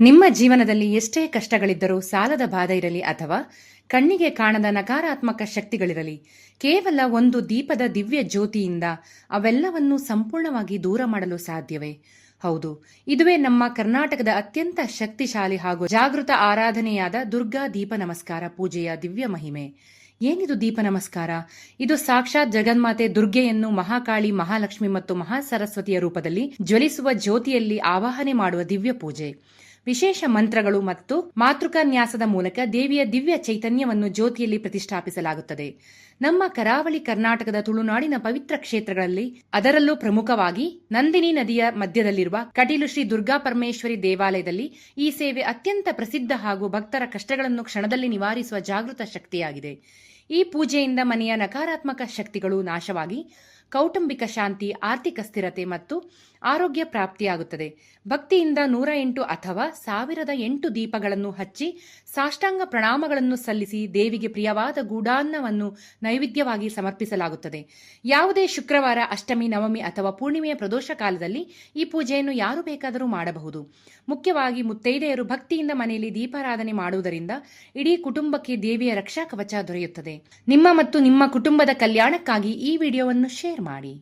ನಿಮ್ಮ ಜೀವನದಲ್ಲಿ ಎಷ್ಟೇ ಕಷ್ಟಗಳಿದ್ದರೂ, ಸಾಲದ ಬಾಧೆ ಇರಲಿ ಅಥವಾ ಕಣ್ಣಿಗೆ ಕಾಣದ ನಕಾರಾತ್ಮಕ ಶಕ್ತಿಗಳಿರಲಿ, ಕೇವಲ ಒಂದು ದೀಪದ ದಿವ್ಯ ಜ್ಯೋತಿಯಿಂದ ಅವೆಲ್ಲವನ್ನೂ ಸಂಪೂರ್ಣವಾಗಿ ದೂರ ಮಾಡಲು ಸಾಧ್ಯವೇ? ಹೌದು, ಇದುವೇ ನಮ್ಮ ಕರ್ನಾಟಕದ ಅತ್ಯಂತ ಶಕ್ತಿಶಾಲಿ ಹಾಗೂ ಜಾಗೃತ ಆರಾಧನೆಯಾದ ದುರ್ಗಾ ದೀಪ ನಮಸ್ಕಾರ ಪೂಜೆಯ ದಿವ್ಯ ಮಹಿಮೆ. ಏನಿದು ದೀಪ ನಮಸ್ಕಾರ? ಇದು ಸಾಕ್ಷಾತ್ ಜಗನ್ಮಾತೆ ದುರ್ಗೆಯನ್ನು ಮಹಾಕಾಳಿ, ಮಹಾಲಕ್ಷ್ಮಿ ಮತ್ತು ಮಹಾಸರಸ್ವತಿಯ ರೂಪದಲ್ಲಿ ಜ್ವಲಿಸುವ ಜ್ಯೋತಿಯಲ್ಲಿ ಆವಾಹನೆ ಮಾಡುವ ದಿವ್ಯ ಪೂಜೆ. ವಿಶೇಷ ಮಂತ್ರಗಳು ಮತ್ತು ಮಾತೃಕಾನ್ಯಾಸದ ಮೂಲಕ ದೇವಿಯ ದಿವ್ಯ ಚೈತನ್ಯವನ್ನು ಜ್ಯೋತಿಯಲ್ಲಿ ಪ್ರತಿಷ್ಠಾಪಿಸಲಾಗುತ್ತದೆ. ನಮ್ಮ ಕರಾವಳಿ ಕರ್ನಾಟಕದ ತುಳುನಾಡಿನ ಪವಿತ್ರ ಕ್ಷೇತ್ರಗಳಲ್ಲಿ, ಅದರಲ್ಲೂ ಪ್ರಮುಖವಾಗಿ ನಂದಿನಿ ನದಿಯ ಮಧ್ಯದಲ್ಲಿರುವ ಕಟೀಲು ಶ್ರೀ ದುರ್ಗಾ ಪರಮೇಶ್ವರಿ ದೇವಾಲಯದಲ್ಲಿ ಈ ಸೇವೆ ಅತ್ಯಂತ ಪ್ರಸಿದ್ಧ ಹಾಗೂ ಭಕ್ತರ ಕಷ್ಟಗಳನ್ನು ಕ್ಷಣದಲ್ಲಿ ನಿವಾರಿಸುವ ಜಾಗೃತ ಶಕ್ತಿಯಾಗಿದೆ. ಈ ಪೂಜೆಯಿಂದ ಮನೆಯ ನಕಾರಾತ್ಮಕ ಶಕ್ತಿಗಳು ನಾಶವಾಗಿ ಕೌಟುಂಬಿಕ ಶಾಂತಿ, ಆರ್ಥಿಕ ಸ್ಥಿರತೆ ಮತ್ತು ಆರೋಗ್ಯ ಪ್ರಾಪ್ತಿಯಾಗುತ್ತದೆ. ಭಕ್ತಿಯಿಂದ 108 ಅಥವಾ 1008 ದೀಪಗಳನ್ನು ಹಚ್ಚಿ ಸಾಷ್ಟಾಂಗ ಪ್ರಣಾಮಗಳನ್ನು ಸಲ್ಲಿಸಿ ದೇವಿಗೆ ಪ್ರಿಯವಾದ ಗೂಢಾನ್ನವನ್ನು ನೈವೇದ್ಯವಾಗಿ ಸಮರ್ಪಿಸಲಾಗುತ್ತದೆ. ಯಾವುದೇ ಶುಕ್ರವಾರ, ಅಷ್ಟಮಿ, ನವಮಿ ಅಥವಾ ಪೂರ್ಣಿಮೆಯ ಪ್ರದೋಷ ಕಾಲದಲ್ಲಿ ಈ ಪೂಜೆಯನ್ನು ಯಾರು ಬೇಕಾದರೂ ಮಾಡಬಹುದು. ಮುಖ್ಯವಾಗಿ ಮುತ್ತೈದೆಯರು ಭಕ್ತಿಯಿಂದ ಮನೆಯಲ್ಲಿ ದೀಪಾರಾಧನೆ ಮಾಡುವುದರಿಂದ ಇಡೀ ಕುಟುಂಬಕ್ಕೆ ದೇವಿಯ ರಕ್ಷಾ ಕವಚ ದೊರೆಯುತ್ತದೆ. ನಿಮ್ಮ ಮತ್ತು ನಿಮ್ಮ ಕುಟುಂಬದ ಕಲ್ಯಾಣಕ್ಕಾಗಿ ಈ ವಿಡಿಯೋವನ್ನು ಶೇರ್ ಮಾಡಿ.